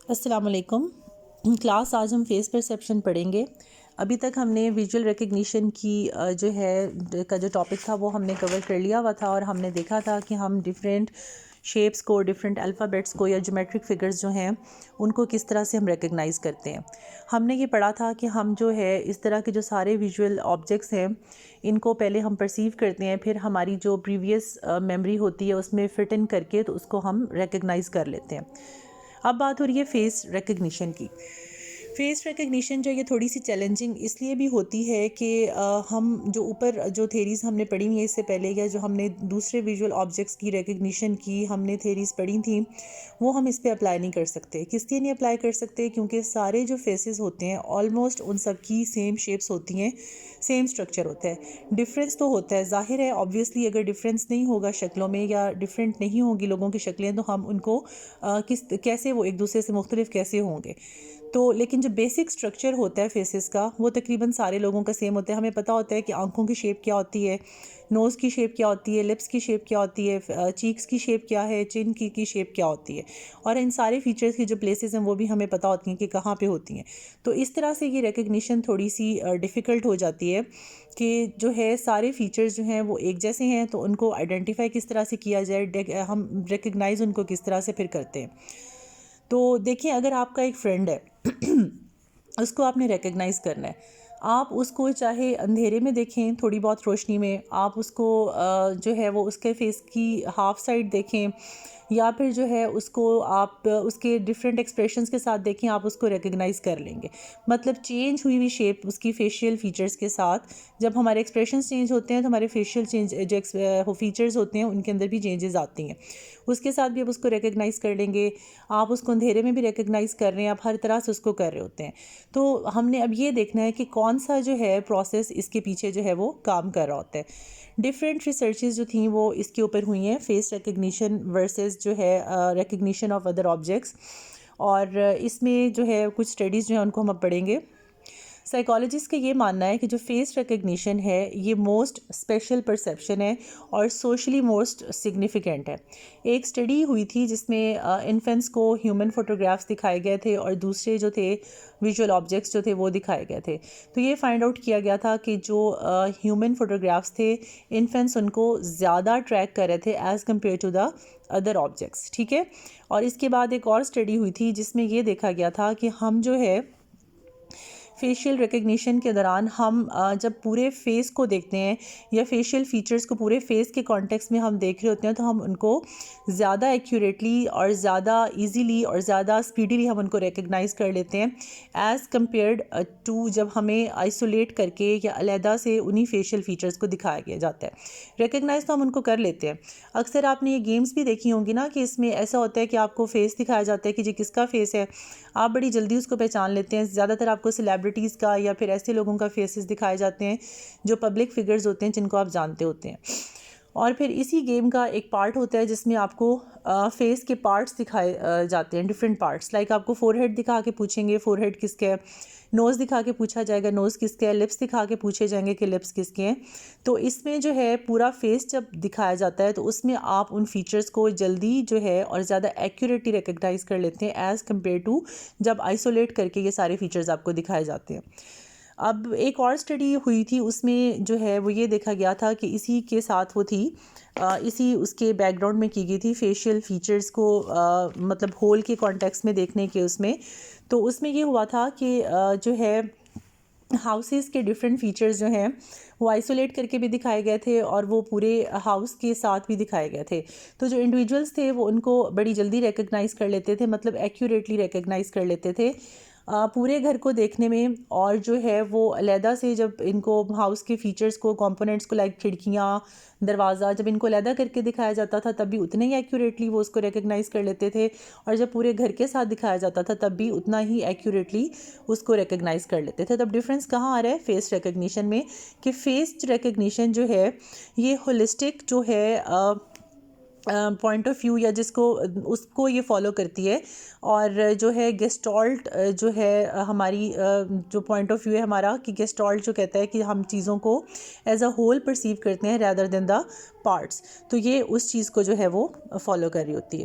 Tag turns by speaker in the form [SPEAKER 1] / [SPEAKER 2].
[SPEAKER 1] अस्सलाम वालेकुम। क्लास आज हम फेस परसेप्शन पढ़ेंगे। अभी तक हमने विजुअल रिकग्निशन की जो टॉपिक था वो हमने कवर कर लिया हुआ था और हमने देखा था कि हम डिफरेंट शेप्स को, डिफरेंट अल्फ़ाबेट्स को या ज्योमेट्रिक फिगर्स जो हैं उनको किस तरह से हम रिकग्नाइज़ करते हैं। हमने ये पढ़ा था कि हम जो है इस तरह के जो सारे विजुअल ऑब्जेक्ट्स हैं इनको पहले हम परसीव करते हैं, फिर हमारी जो प्रीवियस मेमोरी होती है उसमें फ़िट इन करके तो उसको हम रिकग्नाइज़ कर लेते हैं। अब बात हो रही है फेस रिकग्निशन की। फेस रिकग्निशन जो ये थोड़ी सी चैलेंजिंग इसलिए भी होती है कि हम जो ऊपर जो थेरीज़ हमने पढ़ी हुई है इससे पहले, या जो हमने दूसरे विजुअल ऑब्जेक्ट्स की रिकग्निशन की हमने थेरीज़ पढ़ी थी, वो हम इस पे अप्लाई नहीं कर सकते। किस लिए नहीं अप्लाई कर सकते? क्योंकि सारे जो फेसेस होते हैं ऑलमोस्ट उन सब की सेम शेप्स होती हैं, सेम स्ट्रक्चर होता है। डिफरेंस तो होता है, ज़ाहिर है, ऑब्वियसली अगर डिफरेंस नहीं होगा शक्लों में या डिफरेंट नहीं होंगी लोगों की शक्लें तो हम उनको कैसे वो एक दूसरे से मुख्तलिफ कैसे होंगे। तो लेकिन जो बेसिक स्ट्रक्चर होता है फेसेस का वो तकरीबन सारे लोगों का सेम होता है। हमें पता होता है कि आंखों की शेप क्या होती है, नोज़ की शेप क्या होती है, लिप्स की शेप क्या होती है, चीक्स की शेप क्या है, चिन की शेप क्या होती है, और इन सारे फीचर्स की जो प्लेसेस हैं वो भी हमें पता होती हैं कि कहाँ पे होती हैं। तो इस तरह से ये रिकग्निशन थोड़ी सी डिफ़िकल्ट हो जाती है कि जो है सारे फीचर्स जो हैं वो एक जैसे हैं, तो उनको आइडेंटिफाई किस तरह से किया जाए, हम रिकग्नाइज़ उनको किस तरह से फिर करते हैं। तो देखिए, अगर आपका एक फ्रेंड है उसको आपने रिकग्नाइज़ करना है। आप उसको चाहे अंधेरे में देखें, थोड़ी बहुत रोशनी में, आप उसको जो है वो उसके फेस की हाफ साइड देखें, या फिर जो है उसको आप उसके डिफरेंट एक्सप्रेशंस के साथ देखें, आप उसको रिकग्नाइज़ कर लेंगे। मतलब चेंज हुई हुई शेप उसकी फेशियल फीचर्स के साथ, जब हमारे एक्सप्रेशंस चेंज होते हैं तो हमारे फेशियल चेंज जो फीचर्स होते हैं उनके अंदर भी चेंजेस आती हैं, उसके साथ भी आप उसको रिकग्नाइज़ कर लेंगे। आप उसको अंधेरे में भी रिकग्नाइज़ कर रहे हैं, आप हर तरह से उसको कर रहे होते हैं। तो हमने अब ये देखना है कि कौन सा जो है प्रोसेस इसके पीछे जो है वो काम कर रहा होता है। डिफरेंट रिसर्चेस जो थी वो इसके ऊपर हुई हैं, फेस रिकग्निशन वर्सेस जो है रिकग्निशन ऑफ अदर ऑब्जेक्ट्स, और इसमें जो है कुछ स्टडीज़ जो है उनको हम अब पढ़ेंगे। साइकोलॉजिस्ट का ये मानना है कि जो फेस रिकग्निशन है ये मोस्ट स्पेशल परसेप्शन है और सोशली मोस्ट सिग्निफिकेंट है। एक स्टडी हुई थी जिसमें इन्फेंट्स को ह्यूमन फोटोग्राफ्स दिखाए गए थे और दूसरे जो थे विजुअल ऑब्जेक्ट्स जो थे वो दिखाए गए थे। तो ये फाइंड आउट किया गया था कि जो ह्यूमन फोटोग्राफ्स थे, इन्फेंट्स उनको ज़्यादा ट्रैक कर रहे थे as compare to the other objects. ठीक है। और इसके बाद एक और स्टडी हुई थी जिसमें ये देखा गया था कि हम जो है फेशियल रिकग्निशन के दौरान हम जब पूरे फेस को देखते हैं या फेशियल फीचर्स को पूरे फेस के कॉन्टेक्स्ट में हम देख रहे होते हैं, तो हम उनको ज़्यादा एक्यूरेटली और ज़्यादा इजीली और ज़्यादा स्पीडीली हम उनको रिकग्नाइज़ कर लेते हैं एज़ कम्पेयर्ड टू जब हमें आइसोलेट करके या अलहदा से उन्हीं फेशियल फीचर्स को दिखाया गया जाता है। रिकग्नाइज़ तो हम उनको कर लेते हैं। अक्सर आपने ये गेम्स भी देखी होंगी ना कि इसमें ऐसा होता है कि आपको फेस दिखाया जाता है कि जी किसका फेस है, आप बड़ी जल्दी उसको पहचान लेते हैं। ज़्यादातर आपको सेलिब्रिटीज़ का या फिर ऐसे लोगों का फेसेस दिखाए जाते हैं जो पब्लिक फिगर्स होते हैं, जिनको आप जानते होते हैं। और फिर इसी गेम का एक पार्ट होता है जिसमें आपको फेस के पार्ट्स दिखाए जाते हैं, डिफरेंट पार्ट्स। लाइक आपको फोरहेड दिखा के पूछेंगे फोरहेड किसके है, नोज़ दिखा के पूछा जाएगा नोज़ किसके है, लिप्स दिखा के पूछे जाएंगे कि लिप्स किसके हैं। तो इसमें जो है पूरा फेस जब दिखाया जाता है तो उसमें आप उन फीचर्स को जल्दी जो है और ज़्यादा एक्यूरेटली रिकग्नाइज़ कर लेते हैं एज़ कम्पेयर टू जब आइसोलेट करके ये सारे फीचर्स आपको दिखाए जाते हैं। अब एक और स्टडी हुई थी, उसमें जो है वो ये देखा गया था कि इसी के साथ वो थी इसी उसके बैकग्राउंड में की गई थी फेशियल फीचर्स को मतलब होल के कॉन्टेक्स्ट में देखने के उसमें। तो उसमें ये हुआ था कि जो है हाउसेस के डिफरेंट फीचर्स जो हैं वो आइसोलेट करके भी दिखाए गए थे और वो पूरे हाउस के साथ भी दिखाए गए थे। तो जो इंडिविजुअल्स थे वो उनको बड़ी जल्दी रिकग्नाइज़ कर लेते थे, मतलब एक्यूरेटली रिकग्नाइज़ कर लेते थे पूरे घर को देखने में। और जो है वो अलहदा से जब इनको हाउस के फीचर्स को, कंपोनेंट्स को, लाइक खिड़कियाँ, दरवाज़ा, जब इनको अलहदा करके दिखाया जाता था तब भी उतने ही एक्यूरेटली वो उसको रिकग्नाइज़ कर लेते थे, और जब पूरे घर के साथ दिखाया जाता था तब भी उतना ही एक्यूरेटली उसको रिकग्नाइज़ कर लेते थे। तब डिफरेंस कहाँ आ रहा है फेस रिकग्निशन में, कि फेस रिकग्निशन जो है ये होलिस्टिक जो है पॉइंट ऑफ व्यू या जिसको उसको ये फॉलो करती है। और जो है गेस्टॉल्ट जो है हमारी जो पॉइंट ऑफ व्यू है हमारा, कि गेस्टॉल्ट जो कहता है कि हम चीज़ों को एज अ होल परसीव करते हैं रैदर देन द पार्ट्स, तो ये उस चीज़ को जो है वो फॉलो कर रही होती है।